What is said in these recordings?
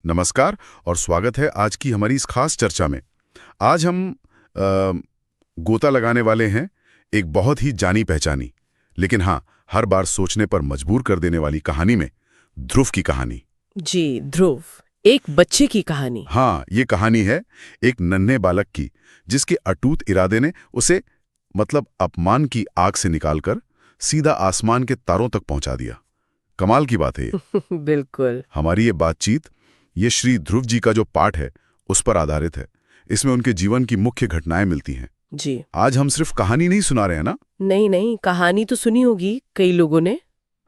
नमस्कार और स्वागत है आज की हमारी इस खास चर्चा में। आज हम गोता लगाने वाले हैं एक बहुत ही जानी पहचानी, लेकिन हाँ, हर बार सोचने पर मजबूर कर देने वाली कहानी में ध्रुव की कहानी। जी, ध्रुव, एक बच्चे की कहानी। हाँ, ये कहानी है एक नन्हे बालक की, जिसके अटूट इरादे ने उसे अपमान की आग से निकालकर सीधा आसमान के तारों तक पहुंचा दिया। कमाल की बात है ये। बिल्कुल। हमारी ये बातचीत ये श्री ध्रुव जी का जो पाठ है उस पर आधारित है। इसमें उनके जीवन की मुख्य घटनाएं मिलती हैं। जी। आज हम सिर्फ कहानी नहीं सुना रहे हैं ना? नहीं, कहानी तो सुनी होगी कई लोगों ने।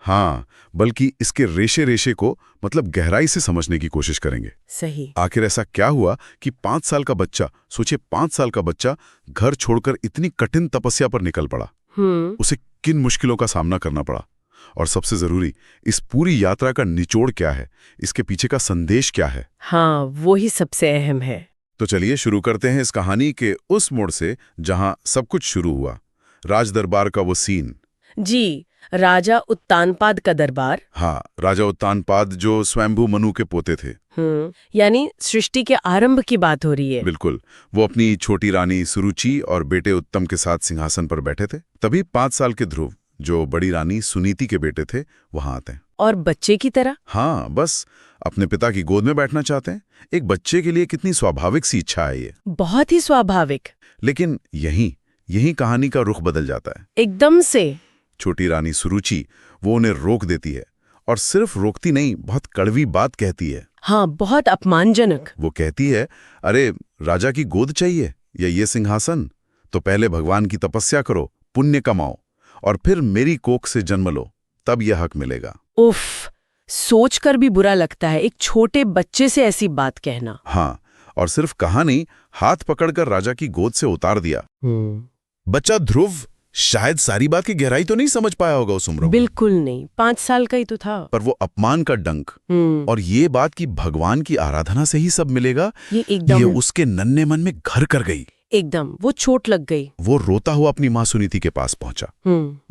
हाँ, बल्कि इसके रेशे रेशे को गहराई से समझने की कोशिश करेंगे। सही। आखिर ऐसा क्या हुआ कि 5 साल का बच्चा, सोचिए 5 साल का बच्चा घर छोड़कर इतनी कठिन तपस्या पर निकल पड़ा। उसे किन मुश्किलों का सामना करना पड़ा, और सबसे जरूरी, इस पूरी यात्रा का निचोड़ क्या है, इसके पीछे का संदेश क्या है? हाँ, वो ही सबसे अहम है। तो चलिए शुरू करते हैं इस कहानी के उस मोड़ से जहां सब कुछ शुरू हुआ। राज दरबार का वो सीन। जी, राजा उत्तानपाद का दरबार। हाँ, राजा उत्तानपाद जो स्वयंभू मनु के पोते थे। यानी सृष्टि के आरंभ की बात हो रही है। बिल्कुल। वो अपनी छोटी रानी सुरुचि और बेटे उत्तम के साथ सिंहासन पर बैठे थे। तभी 5 साल के ध्रुव, जो बड़ी रानी सुनीति के बेटे थे, वहां आते हैं। और बच्चे की तरह? हाँ, बस अपने पिता की गोद में बैठना चाहते हैं। एक बच्चे के लिए कितनी स्वाभाविक सी इच्छा है ये। बहुत ही स्वाभाविक। लेकिन यही कहानी का रुख बदल जाता है एकदम से। छोटी रानी सुरुचि वो उन्हें रोक देती है, और सिर्फ रोकती नहीं, बहुत कड़वी बात कहती है। हाँ, बहुत अपमानजनक। वो कहती है, अरे राजा की गोद चाहिए या ये सिंहासन? तो पहले भगवान की तपस्या करो, पुण्य कमाओ, और फिर मेरी कोख से जन्म लो, तब यह हक मिलेगा। उफ, सोचकर भी बुरा लगता है, एक छोटे बच्चे से ऐसी बात कहना। हाँ, और सिर्फ कहा नहीं, हाथ पकड़कर राजा की गोद से उतार दिया। बच्चा ध्रुव शायद सारी बात की गहराई तो नहीं समझ पाया होगा उस उम्र में। बिल्कुल नहीं, 5 साल का ही तो था। पर वो अपमान का डंक और ये बात कि भगवान की आराधना से ही सब मिलेगा, ये उसके नन्हे मन में घर कर गई। एकदम, वो चोट लग गई। वो रोता हुआ अपनी माँ सुनीति के पास पहुंचा।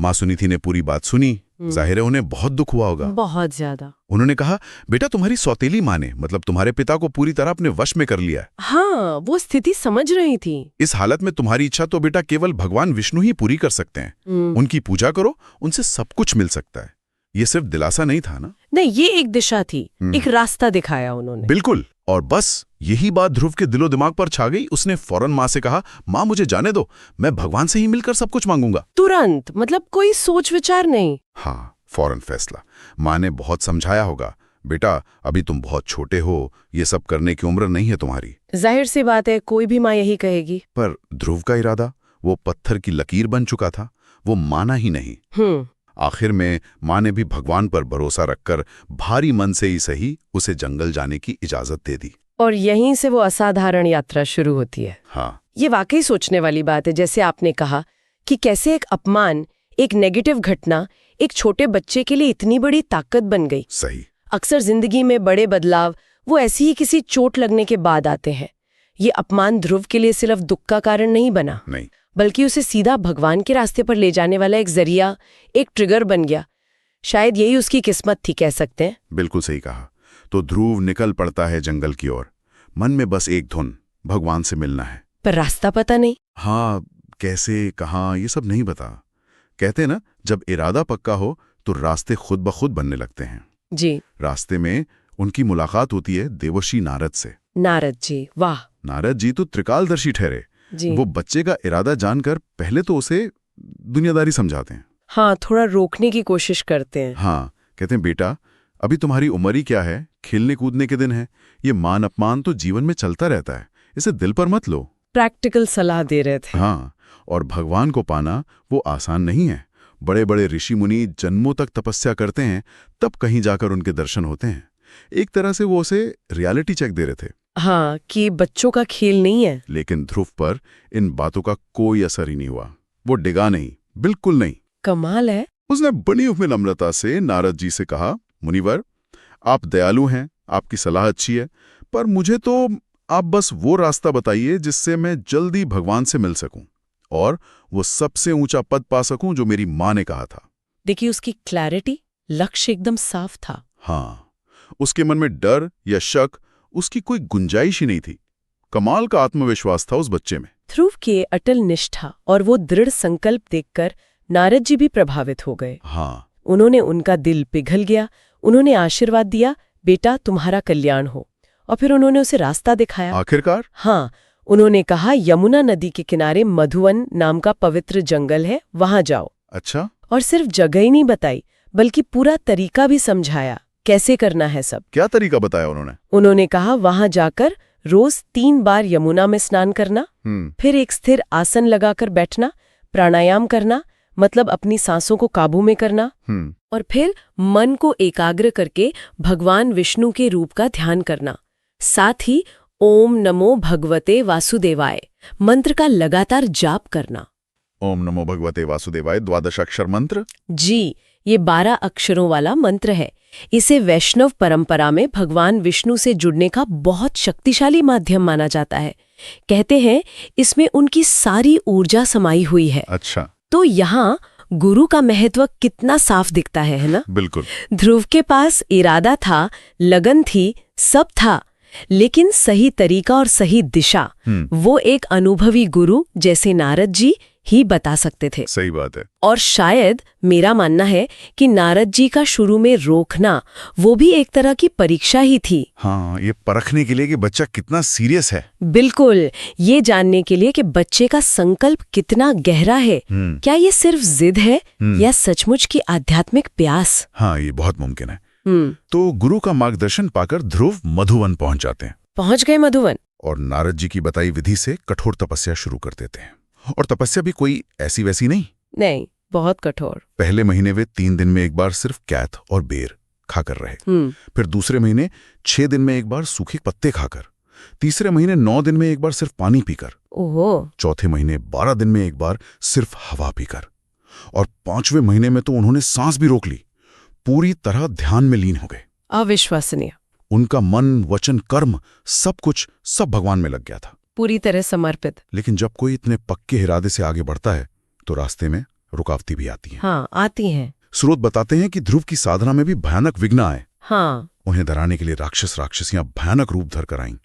माँ सुनीति ने पूरी बात सुनी। जाहिर है उन्हें बहुत दुख हुआ होगा। बहुत ज्यादा। उन्होंने कहा, बेटा तुम्हारी सौतेली माँ ने तुम्हारे पिता को पूरी तरह अपने वश में कर लिया है। हाँ, वो स्थिति समझ रही थी। इस हालत में तुम्हारी इच्छा तो बेटा केवल भगवान विष्णु ही पूरी कर सकते हैं। उनकी पूजा करो, उनसे सब कुछ मिल सकता है। ये सिर्फ दिलासा नहीं था ना? नहीं, ये एक दिशा थी, एक रास्ता दिखाया उन्होंने। बिल्कुल। और बस यही बात ध्रुव के दिलो दिमाग पर छा गई। उसने फौरन माँ से कहा, माँ मुझे जाने दो, मैं भगवान से ही मिलकर सब कुछ मांगूंगा। तुरंत, कोई सोच विचार नहीं। हाँ, फौरन फैसला। माँ ने बहुत समझाया होगा, बेटा अभी तुम बहुत छोटे हो, ये सब करने की उम्र नहीं है तुम्हारी। जाहिर सी बात है, कोई भी माँ यही कहेगी। पर ध्रुव का इरादा वो पत्थर की लकीर बन चुका था। वो माना ही नहीं। आखिर में माँ ने भी भगवान पर भरोसा रखकर भारी मन से ही सही उसे जंगल जाने की इजाजत दे दी। और यहीं से वो असाधारण यात्रा शुरू होती है। हाँ, ये वाकई सोचने वाली बात है, जैसे आपने कहा कि कैसे एक अपमान, एक नेगेटिव घटना एक छोटे बच्चे के लिए इतनी बड़ी ताकत बन गई। सही। अक्सर जिंदगी में बड़े बदलाव वो ऐसी ही किसी चोट लगने के बाद आते हैं। ये अपमान ध्रुव के लिए सिर्फ दुख का कारण नहीं बना, नहीं, बल्कि उसे सीधा भगवान के रास्ते पर ले जाने वाला एक जरिया, एक ट्रिगर बन गया। शायद यही उसकी किस्मत थी, कह सकते हैं। बिल्कुल सही कहा। तो ध्रुव निकल पड़ता है जंगल की ओर। मन में बस एक धुन, भगवान से मिलना है। पर रास्ता पता नहीं। हाँ, कैसे, कहाँ, ये सब नहीं बता। कहते ना, जब इरादा पक्का हो तो रास्ते खुद ब खुद बनने लगते हैं। जी। रास्ते में उनकी मुलाकात होती है देवर्षि नारद से। नारद जी, वाह। नारद जी तो त्रिकालदर्शी ठहरे। जी। वो बच्चे का इरादा जानकर पहले तो उसे दुनियादारी समझाते हैं। हाँ, थोड़ा रोकने की कोशिश करते हैं। हाँ, कहते हैं, बेटा अभी तुम्हारी उम्र ही क्या है, खेलने कूदने के दिन है। ये मान अपमान तो जीवन में चलता रहता है, इसे दिल पर मत लो। प्रैक्टिकल सलाह दे रहे थे। हाँ, और भगवान को पाना वो आसान नहीं है। बड़े बड़े ऋषि मुनि जन्मों तक तपस्या करते हैं, तब कहीं जाकर उनके दर्शन होते हैं। एक तरह से वो उसे रियलिटी चेक दे रहे थे। हाँ, कि बच्चों का खेल नहीं है। लेकिन ध्रुव पर इन बातों का कोई असर ही नहीं हुआ। वो डिगा नहीं, बिल्कुल नहीं। कमाल है। उसने बड़ी हुई नम्रता से नारद जी से कहा, मुनिवर आप दयालु हैं, आपकी सलाह अच्छी है, पर मुझे तो आप बस वो रास्ता बताइए जिससे मैं जल्दी भगवान से मिल सकूं और वो सबसे ऊंचा पद पा सकूं जो मेरी माँ ने कहा था। देखिए उसकी क्लैरिटी, लक्ष्य एकदम साफ था। हाँ, उसके मन में डर या शक उसकी कोई गुंजाइश ही नहीं थी। कमाल का आत्मविश्वास था उस बच्चे में। ध्रुव की अटल निष्ठा और वो दृढ़ संकल्प देखकर नारद जी भी प्रभावित हो गए। हाँ, उन्होंने उनका दिल पिघल गया। उन्होंने आशीर्वाद दिया, बेटा तुम्हारा कल्याण हो। और फिर उन्होंने उसे रास्ता दिखाया। आखिरकार? हाँ, उन्होंने कहा यमुना नदी के किनारे मधुवन नाम का पवित्र जंगल है, वहां जाओ। अच्छा। और सिर्फ जगह ही नहीं बताई, बल्कि पूरा तरीका भी समझाया, कैसे करना है सब। क्या तरीका बताया उन्होंने? उन्होंने कहा वहां जाकर रोज 3 बार यमुना में स्नान करना, फिर एक स्थिर आसन लगाकर बैठना, प्राणायाम करना, मतलब अपनी सांसों को काबू में करना, और फिर मन को एकाग्र करके भगवान विष्णु के रूप का ध्यान करना। साथ ही ओम नमो भगवते वासुदेवाय मंत्र का लगातार जाप करना। ओम नमो भगवते वासुदेवाय 12 अक्षर मंत्र? जी, ये 12 अक्षरों वाला मंत्र है। इसे वैष्णव परंपरा में भगवान विष्णु से जुड़ने का बहुत शक्तिशाली माध्यम माना जाता है। कहते हैं इसमें उनकी सारी ऊर्जा समाई हुई है। अच्छा। तो यहाँ गुरु का महत्व कितना साफ दिखता है ना? बिल्कुल। ध्रुव के पास इरादा था, लगन थी, सब था, लेकिन सही तरीका और सही दिशा वो एक अनुभवी गुरु जैसे नारद जी ही बता सकते थे। सही बात है। और शायद मेरा मानना है कि नारद जी का शुरू में रोकना वो भी एक तरह की परीक्षा ही थी। हाँ, ये परखने के लिए कि बच्चा कितना सीरियस है। बिल्कुल, ये जानने के लिए कि बच्चे का संकल्प कितना गहरा है। क्या ये सिर्फ जिद है या सचमुच की आध्यात्मिक प्यास? हाँ, ये बहुत मुमकिन है। तो गुरु का मार्गदर्शन पाकर ध्रुव मधुवन पहुंच जाते हैं। पहुंच गए मधुवन। और नारद जी की बताई विधि से कठोर तपस्या शुरू कर देते हैं। और तपस्या भी कोई ऐसी वैसी नहीं, बहुत कठोर। पहले महीने वे 3 दिन में एक बार सिर्फ कैथ और बेर खाकर रहे। फिर दूसरे महीने 6 दिन में एक बार सूखे पत्ते खाकर, तीसरे महीने 9 दिन में एक बार सिर्फ पानी पीकर, ओहो, चौथे महीने 12 दिन में एक बार सिर्फ हवा पीकर, और 5वें महीने में तो उन्होंने सांस भी रोक ली, पूरी तरह ध्यान में लीन हो गए। अविश्वसनीय। उनका मन, वचन, कर्म सब कुछ सब भगवान में लग गया था, पूरी तरह समर्पित। लेकिन जब कोई इतने पक्के इरादे से आगे बढ़ता है तो रास्ते में रुकावटें भी आती हैं। हाँ, आती हैं। स्रोत बताते हैं कि ध्रुव की साधना में भी भयानक विघ्न आए। हाँ, उन्हें डराने के लिए राक्षसियां भयानक रूप धर कर आईं।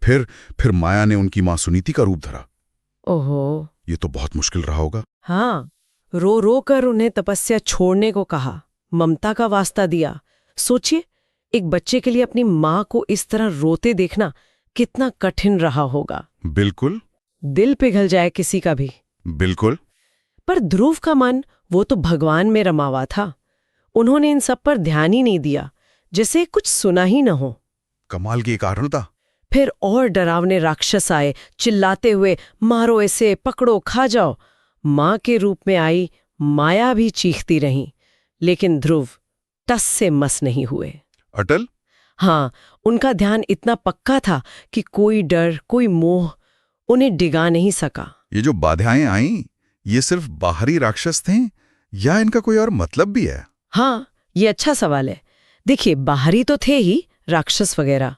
फिर माया ने उनकी मां सुनीति का रूप धरा। ओहो, ये तो बहुत मुश्किल रहा होगा। हाँ, रो रो कर उन्हें तपस्या छोड़ने को कहा, ममता का वास्ता दिया। सोचिए, एक बच्चे के लिए अपनी माँ को इस तरह रोते देखना कितना कठिन रहा होगा। बिल्कुल। दिल पिघल जाए किसी का भी। बिल्कुल। पर ध्रुव का मन वो तो भगवान में रमा हुआ था। उन्होंने इन सब पर ध्यान ही नहीं दिया, जैसे कुछ सुना ही न हो। कमाल की कारण था। फिर और डरावने राक्षस आए, चिल्लाते हुए, मारो इसे, पकड़ो, खा जाओ। माँ के रूप में आई माया भी चीखती रही, लेकिन ध्रुव टस से मस नहीं हुए। अटल? हाँ, उनका ध्यान इतना पक्का था कि कोई डर, कोई मोह उन्हें डिगा नहीं सका। ये जो बाधाएं आईं, ये सिर्फ बाहरी राक्षस थे या इनका कोई और मतलब भी है? हाँ, ये अच्छा सवाल है। देखिए, बाहरी तो थे ही राक्षस वगैरह,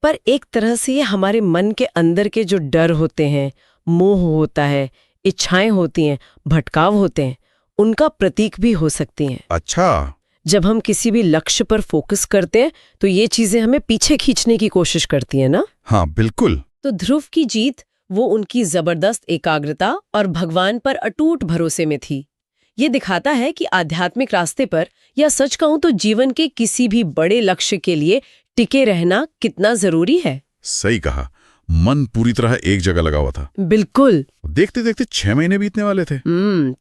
पर एक तरह से ये हमारे मन के अंदर के जो डर होते हैं, मोह होता है, इच्छाएं होती हैं, भटकाव होते हैं, उनका प्रतीक भी हो सकती हैं। अच्छा। जब हम किसी भी लक्ष्य पर फोकस करते हैं तो ये चीजें हमें पीछे खींचने की कोशिश करती हैं ना? हाँ, बिल्कुल। तो ध्रुव की जीत वो उनकी जबरदस्त एकाग्रता और भगवान पर अटूट भरोसे में थी। ये दिखाता है कि आध्यात्मिक रास्ते पर, या सच कहूं तो जीवन के किसी भी बड़े लक्ष्य के लिए टिके रहना कितना जरूरी है। सही कहा। मन पूरी तरह एक जगह लगा हुआ था। बिल्कुल। देखते देखते 6 महीने बीतने वाले थे।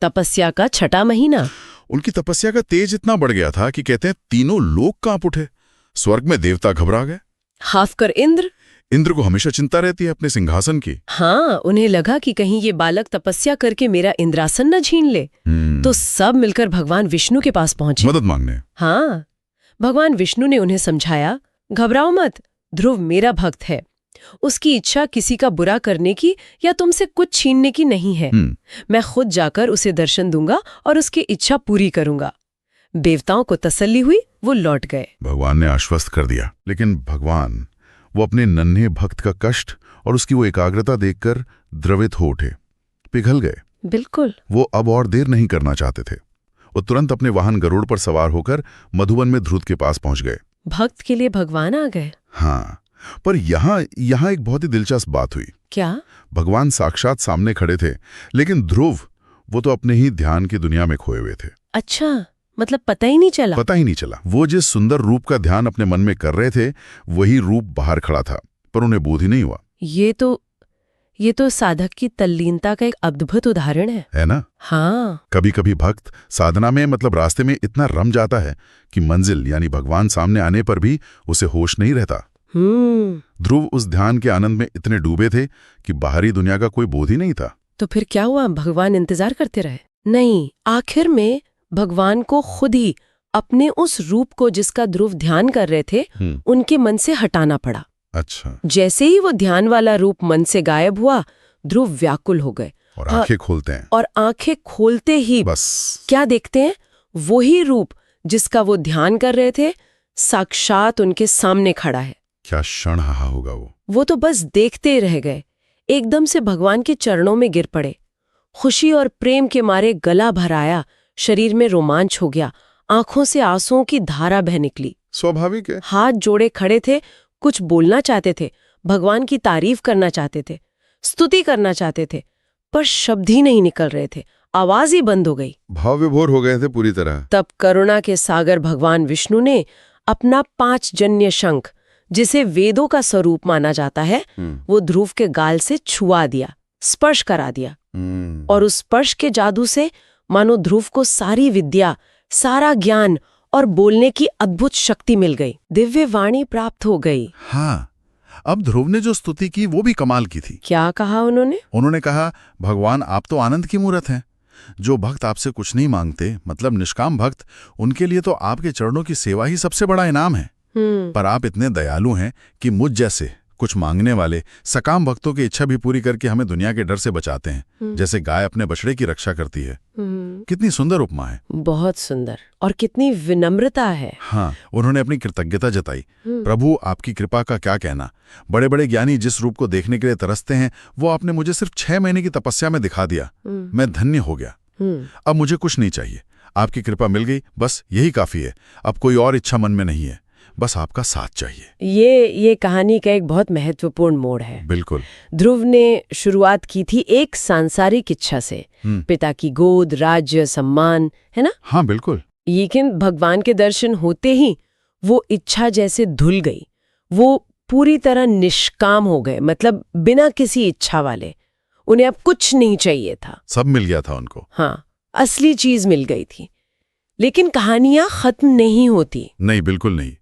तपस्या का 6वां महीना। उनकी तपस्या का तेज इतना बढ़ गया था कि कहते हैं तीनों लोग कांप उठे। स्वर्ग में देवता घबरा गए। खासकर इंद्र को हमेशा चिंता रहती है अपने सिंहासन की। हाँ, उन्हें लगा कि कहीं ये बालक तपस्या करके मेरा इंद्रासन न छीन ले। तो सब मिलकर भगवान विष्णु के पास पहुंचे मदद मांगने। हाँ, भगवान विष्णु ने उन्हें समझाया, घबराओ मत, ध्रुव मेरा भक्त है। उसकी इच्छा किसी का बुरा करने की या तुमसे कुछ छीनने की नहीं है। मैं खुद जाकर उसे दर्शन दूंगा और उसकी इच्छा पूरी करूंगा। देवताओं को तसल्ली हुई, वो लौट गए। भगवान ने आश्वस्त कर दिया, लेकिन भगवान वो अपने नन्हे भक्त का कष्ट और उसकी वो एकाग्रता देखकर द्रवित हो उठे, पिघल गए। बिल्कुल। वो अब और देर नहीं करना चाहते थे। वो तुरंत अपने वाहन गरुड़ पर सवार होकर मधुवन में ध्रुव के पास पहुंच गए। भक्त के लिए भगवान आ गए। हाँ, पर यहाँ एक बहुत ही दिलचस्प बात हुई। क्या? भगवान साक्षात सामने खड़े थे, लेकिन ध्रुव वो तो अपने ही ध्यान की दुनिया में खोए हुए थे। अच्छा, मतलब पता ही नहीं चला। पता ही नहीं चला। वो जिस सुंदर रूप का ध्यान अपने मन में कर रहे थे, वही रूप बाहर खड़ा था, पर उन्हें बोध ही नहीं हुआ। ये तो साधक की तल्लीनता का एक अद्भुत उदाहरण है ना? हाँ। कभी कभी भक्त साधना में मतलब रास्ते में इतना रम जाता है कि मंजिल यानी भगवान सामने आने पर भी उसे होश नहीं रहता। ध्रुव उस ध्यान के आनंद में इतने डूबे थे कि बाहरी दुनिया का कोई बोध ही नहीं था। तो फिर क्या हुआ? भगवान इंतजार करते रहे? नहीं, आखिर में भगवान को खुद ही अपने उस रूप को जिसका ध्रुव ध्यान कर रहे थे उनके मन से हटाना पड़ा। अच्छा। जैसे ही वो ध्यान वाला रूप मन से गायब हुआ, ध्रुव व्याकुल हो गए और आंखें खोलते हैं। और आंखें खोलते ही बस क्या देखते हैं? वही रूप जिसका वो ध्यान कर रहे थे साक्षात उनके सामने खड़ा है। क्या क्षण रहा होगा वो तो बस देखते रह गए। एकदम से भगवान के चरणों में गिर पड़े। खुशी और प्रेम के मारे गला भर आया, शरीर में रोमांच हो गया, आंखों से आंसुओं की धारा बह निकली। स्वाभाविक है। हाथ जोड़े खड़े थे, कुछ बोलना चाहते थे, भगवान की तारीफ करना चाहते थे, स्तुति करना चाहते थे, पर शब्द ही नहीं निकल रहे थे, आवाज ही बंद हो गई। भाव विभोर हो गए थे पूरी तरह। तब करुणा के सागर भगवान विष्णु ने अपना 5 जन्य शंख, जिसे वेदों का स्वरूप माना जाता है, वो ध्रुव के गाल से छुआ दिया, स्पर्श करा दिया। और उस स्पर्श के जादू से मानो ध्रुव को सारी विद्या, सारा ज्ञान और बोलने की अद्भुत शक्ति मिल गई, दिव्य वाणी प्राप्त हो गई। हाँ, अब ध्रुव ने जो स्तुति की वो भी कमाल की थी। क्या कहा उन्होंने? उन्होंने कहा, भगवान आप तो आनंद की मूर्त हैं। जो भक्त आपसे कुछ नहीं मांगते, मतलब निष्काम भक्त, उनके लिए तो आपके चरणों की सेवा ही सबसे बड़ा इनाम है। पर आप इतने दयालु हैं कि मुझ जैसे कुछ मांगने वाले सकाम भक्तों की इच्छा भी पूरी करके हमें दुनिया के डर से बचाते हैं, जैसे गाय अपने बछड़े की रक्षा करती है। कितनी सुंदर उपमा है। बहुत सुंदर। और कितनी विनम्रता है। हाँ, उन्होंने अपनी कृतज्ञता जताई। प्रभु आपकी कृपा का क्या कहना। बड़े बड़े ज्ञानी जिस रूप को देखने के लिए तरसते हैं, वो आपने मुझे सिर्फ 6 महीने की तपस्या में दिखा दिया। मैं धन्य हो गया। अब मुझे कुछ नहीं चाहिए, आपकी कृपा मिल गई, बस यही काफी है। अब कोई और इच्छा मन में नहीं है, बस आपका साथ चाहिए। ये कहानी का एक बहुत महत्वपूर्ण मोड़ है। बिल्कुल। ध्रुव ने शुरुआत की थी एक सांसारिक इच्छा से, पिता की गोद, राज्य, सम्मान, है ना? हाँ बिल्कुल। लेकिन भगवान के दर्शन होते ही वो इच्छा जैसे धुल गई। वो पूरी तरह निष्काम हो गए, मतलब बिना किसी इच्छा वाले। उन्हें अब कुछ नहीं चाहिए था, सब मिल गया था उनको। हाँ, असली चीज मिल गई थी। लेकिन कहानियां खत्म नहीं होती। नहीं, बिल्कुल नहीं।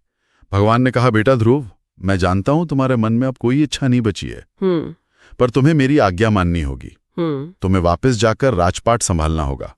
भगवान ने कहा, बेटा ध्रुव, मैं जानता हूं तुम्हारे मन में अब कोई इच्छा नहीं बची है, पर तुम्हें मेरी आज्ञा माननी होगी। तुम्हें वापस जाकर राजपाट संभालना होगा।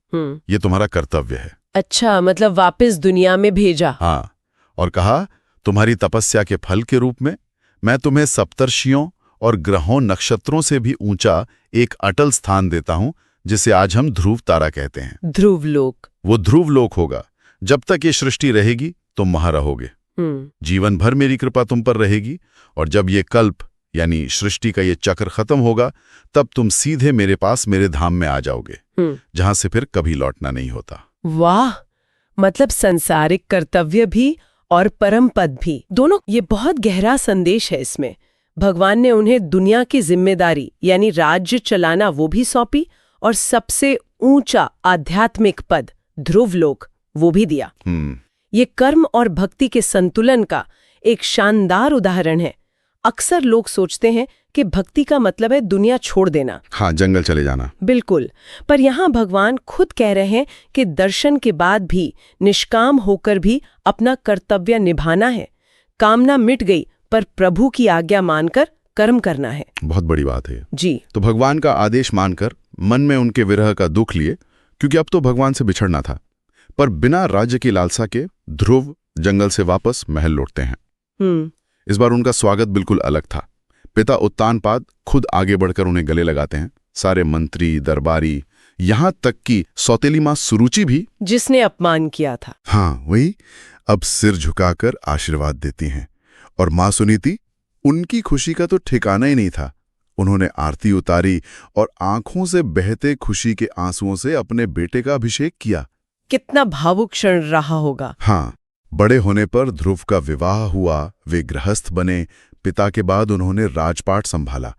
ये तुम्हारा कर्तव्य है। अच्छा, मतलब वापस दुनिया में भेजा। हाँ, और कहा, तुम्हारी तपस्या के फल के रूप में मैं तुम्हें सप्तर्षियों और ग्रहों नक्षत्रों से भी ऊंचा एक अटल स्थान देता हूं, जिसे आज हम ध्रुव तारा कहते हैं। ध्रुवलोक। वो ध्रुवलोक होगा। जब तक ये सृष्टि रहेगी तुम वहां रहोगे। जीवन भर मेरी कृपा तुम पर रहेगी, और जब ये कल्प यानी सृष्टि का ये चक्र खत्म होगा, तब तुम सीधे मेरे पास, मेरे धाम में आ जाओगे, जहां से फिर कभी लौटना नहीं होता। वाह, मतलब संसारिक कर्तव्य भी और परम पद भी, दोनों। ये बहुत गहरा संदेश है इसमें। भगवान ने उन्हें दुनिया की जिम्मेदारी यानी राज्य चलाना वो भी सौंपी, और सबसे ऊंचा आध्यात्मिक पद ध्रुवलोक वो भी दिया। ये कर्म और भक्ति के संतुलन का एक शानदार उदाहरण है। अक्सर लोग सोचते हैं कि भक्ति का मतलब है दुनिया छोड़ देना, हाँ, जंगल चले जाना। बिल्कुल, पर यहाँ भगवान खुद कह रहे हैं कि दर्शन के बाद भी, निष्काम होकर भी अपना कर्तव्य निभाना है। कामना मिट गई, पर प्रभु की आज्ञा मानकर कर्म करना है। बहुत बड़ी बात है जी। तो भगवान का आदेश मानकर मन में उनके विरह का दुख लिए, क्योंकि अब तो भगवान से बिछड़ना था, पर बिना राज्य की लालसा के ध्रुव जंगल से वापस महल लौटते हैं। इस बार उनका स्वागत बिल्कुल अलग था। पिता उत्तानपाद खुद आगे बढ़कर उन्हें गले लगाते हैं। सारे मंत्री, दरबारी, यहां तक कि सौतेली मां सुरुचि भी, जिसने अपमान किया था, हाँ वही, अब सिर झुकाकर आशीर्वाद देती हैं। और मां सुनीति, उनकी खुशी का तो ठिकाना ही नहीं था। उन्होंने आरती उतारी और आंखों से बहते खुशी के आंसुओं से अपने बेटे का अभिषेक किया। कितना भावुक क्षण रहा होगा। हाँ, बड़े होने पर ध्रुव का विवाह हुआ, वे गृहस्थ बने, पिता के बाद उन्होंने राजपाट संभाला,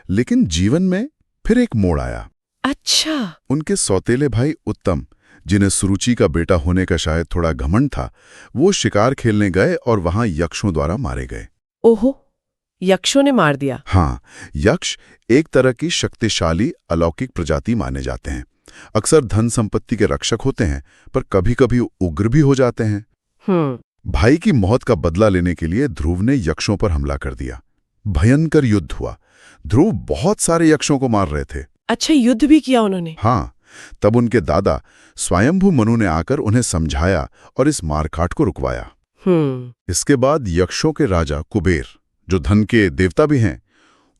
लेकिन जीवन में फिर एक मोड़ आया। अच्छा। उनके सौतेले भाई उत्तम, जिन्हें सुरुचि का बेटा होने का शायद थोड़ा घमंड था, वो शिकार खेलने गए और वहां यक्षों द्वारा मारे गए। ओहो, यक्षों ने मार दिया। हाँ, यक्ष एक तरह की शक्तिशाली अलौकिक प्रजाति माने जाते हैं। अक्सर धन संपत्ति के रक्षक होते हैं, पर कभी-कभी उग्र भी हो जाते हैं। भाई की मौत का बदला लेने के लिए ध्रुव ने यक्षों पर हमला कर दिया। भयंकर युद्ध हुआ। ध्रुव बहुत सारे यक्षों को मार रहे थे। अच्छा, युद्ध भी किया उन्होंने? हाँ, तब उनके दादा स्वयंभू मनु ने आकर उन्हें समझाया और इस मारकाट को रुकवाया। इसके बाद यक्षों के राजा कुबेर, जो धन के देवता भी हैं,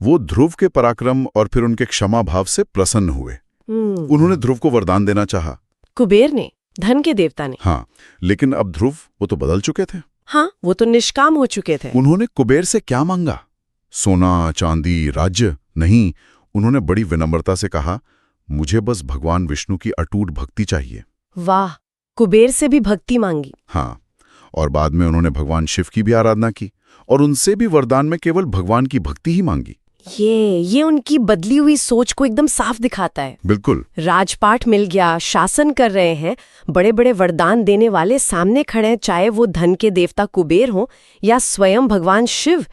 वो ध्रुव के पराक्रम और फिर उनके क्षमा भाव से प्रसन्न हुए। उन्होंने ध्रुव को वरदान देना चाहा। कुबेर ने, धन के देवता ने? हाँ, लेकिन अब ध्रुव वो तो बदल चुके थे। हाँ, वो तो निष्काम हो चुके थे। उन्होंने कुबेर से क्या मांगा? सोना, चांदी, राज्य नहीं। उन्होंने बड़ी विनम्रता से कहा, मुझे बस भगवान विष्णु की अटूट भक्ति चाहिए। वाह, कुबेर से भी भक्ति मांगी। हाँ, और बाद में उन्होंने भगवान शिव की भी आराधना की और उनसे भी वरदान में केवल भगवान की भक्ति ही मांगी। ये उनकी बदली हुई सोच को एकदम साफ दिखाता है। बिल्कुल। राजपाट मिल गया, शासन कर रहे हैं, बड़े बड़े वरदान देने वाले सामने खड़े हैं, चाहे वो धन के देवता कुबेर हो या स्वयं भगवान शिव।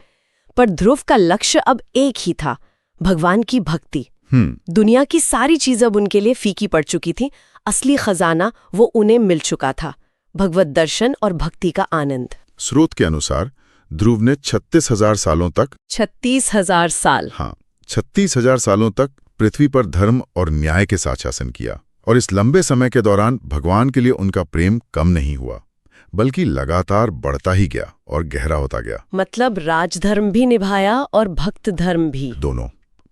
पर ध्रुव का लक्ष्य अब एक ही था, भगवान की भक्ति। दुनिया की सारी चीज अब उनके लिए फीकी पड़ चुकी थी। असली खजाना वो उन्हें मिल चुका था, भगवत दर्शन और भक्ति का आनंद। स्रोत के अनुसार ध्रुव ने 36,000 सालों तक 36,000 साल। हाँ, 36,000 सालों तक पृथ्वी पर धर्म और न्याय के साथ शासन किया। और इस लंबे समय के दौरान भगवान के लिए उनका प्रेम कम नहीं हुआ, बल्कि लगातार बढ़ता ही गया और गहरा होता गया। मतलब राजधर्म भी निभाया और भक्त धर्म भी, दोनों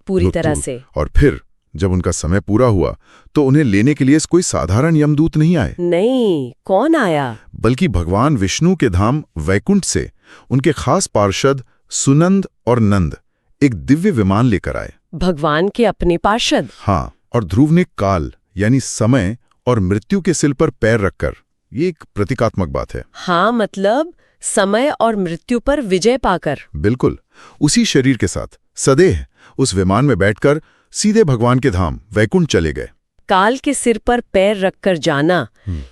पूरी तरह से। और फिर जब उनका समय पूरा हुआ तो उन्हें लेने के लिए कोई साधारण यमदूत नहीं आए। नहीं, कौन आया? बल्कि भगवान विष्णु के धाम वैकुंठ से उनके खास पार्षद सुनंद और नंद एक दिव्य विमान लेकर आए। भगवान के अपने पार्षद? हाँ, और ध्रुव ने काल यानी समय और मृत्यु के सिर पर पैर रखकर, ये एक प्रतीकात्मक बात है। हाँ, मतलब समय और मृत्यु पर विजय पाकर। बिल्कुल, उसी शरीर के साथ सदैह उस विमान में बैठकर सीधे भगवान के धाम वैकुंठ चले गए। काल के सिर पर पैर रखकर जाना,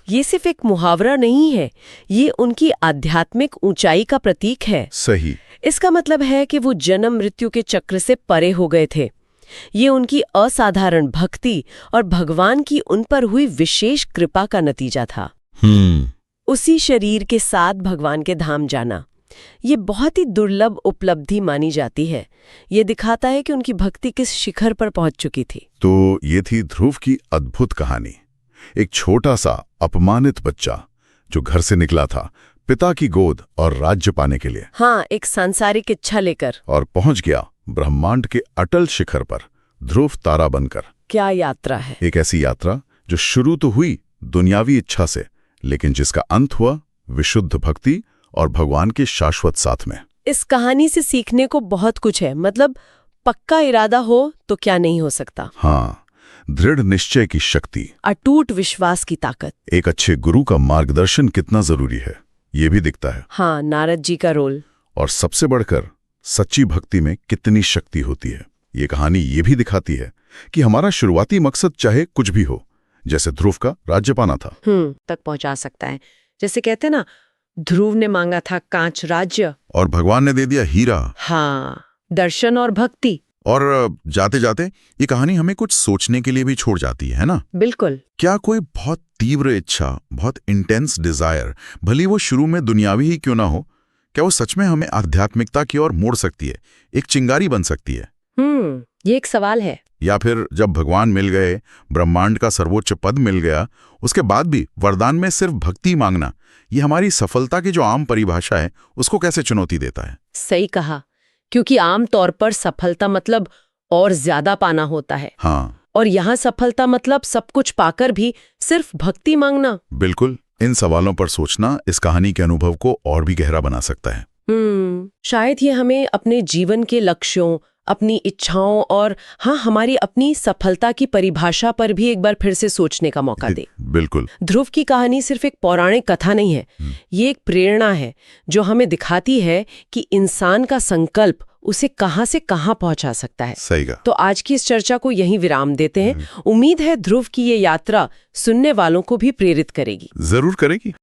ये सिर्फ एक मुहावरा नहीं है, ये उनकी आध्यात्मिक ऊंचाई का प्रतीक है। सही। इसका मतलब है कि वो जन्म मृत्यु के चक्र से परे हो गए थे। ये उनकी असाधारण भक्ति और भगवान की उन पर हुई विशेष कृपा का नतीजा था। उसी शरीर के साथ भगवान के धाम जाना, ये बहुत ही दुर्लभ उपलब्धि मानी जाती है। ये दिखाता है कि उनकी भक्ति किस शिखर पर पहुंच चुकी थी। तो ये थी ध्रुव की अद्भुत कहानी। एक छोटा सा अपमानित बच्चा जो घर से निकला था पिता की गोद और राज्य पाने के लिए। हाँ, एक सांसारिक इच्छा लेकर, और पहुंच गया ब्रह्मांड के अटल शिखर पर ध्रुव तारा बनकर। क्या यात्रा है! एक ऐसी यात्रा जो शुरू तो हुई दुनियावी इच्छा से, लेकिन जिसका अंत हुआ विशुद्ध भक्ति और भगवान के शाश्वत साथ में। इस कहानी से सीखने को बहुत कुछ है। मतलब पक्का इरादा हो तो क्या नहीं हो सकता। हाँ, दृढ़ निश्चय की शक्ति, अटूट विश्वास की ताकत, एक अच्छे गुरु का मार्गदर्शन कितना जरूरी है, ये भी दिखता है। हाँ, नारद जी का रोल। और सबसे बढ़कर सच्ची भक्ति में कितनी शक्ति होती है। ये कहानी ये भी दिखाती है कि हमारा शुरुआती मकसद चाहे कुछ भी हो, जैसे ध्रुव का राज्य पाना था, तक पहुंचा सकता है। जैसे कहते ना, ध्रुव ने मांगा था कांच राज्य और भगवान ने दे दिया हीरा। हाँ, दर्शन और भक्ति। और जाते जाते ये कहानी हमें कुछ सोचने के लिए भी छोड़ जाती है ना? बिल्कुल। क्या कोई बहुत तीव्र इच्छा, बहुत इंटेंस डिजायर, भली वो शुरू में दुनियावी ही क्यों ना हो, क्या वो सच में हमें आध्यात्मिकता की ओर मोड़ सकती है, एक चिंगारी बन सकती है? ये एक सवाल है। या फिर जब भगवान मिल गए, ब्रह्मांड का सर्वोच्च पद मिल गया, उसके बाद भी वरदान में सिर्फ भक्ति मांगना, ये हमारी सफलता की जो आम परिभाषा है उसको कैसे चुनौती देता है? सही कहा, क्योंकि आम तौर पर सफलता मतलब और ज्यादा पाना होता है। हाँ, और यहाँ सफलता मतलब सब कुछ पाकर भी सिर्फ भक्ति मांगना। बिल्कुल। इन सवालों पर सोचना इस कहानी के अनुभव को और भी गहरा बना सकता है। शायद ये हमें अपने जीवन के लक्ष्यों, अपनी इच्छाओं और हाँ हमारी अपनी सफलता की परिभाषा पर भी एक बार फिर से सोचने का मौका दे। बिल्कुल। ध्रुव की कहानी सिर्फ एक पौराणिक कथा नहीं है, ये एक प्रेरणा है जो हमें दिखाती है कि इंसान का संकल्प उसे कहां से कहां पहुंचा सकता है। सही कहा। तो आज की इस चर्चा को यहीं विराम देते हैं। उम्मीद है ध्रुव की ये यात्रा सुनने वालों को भी प्रेरित करेगी। जरूर करेगी।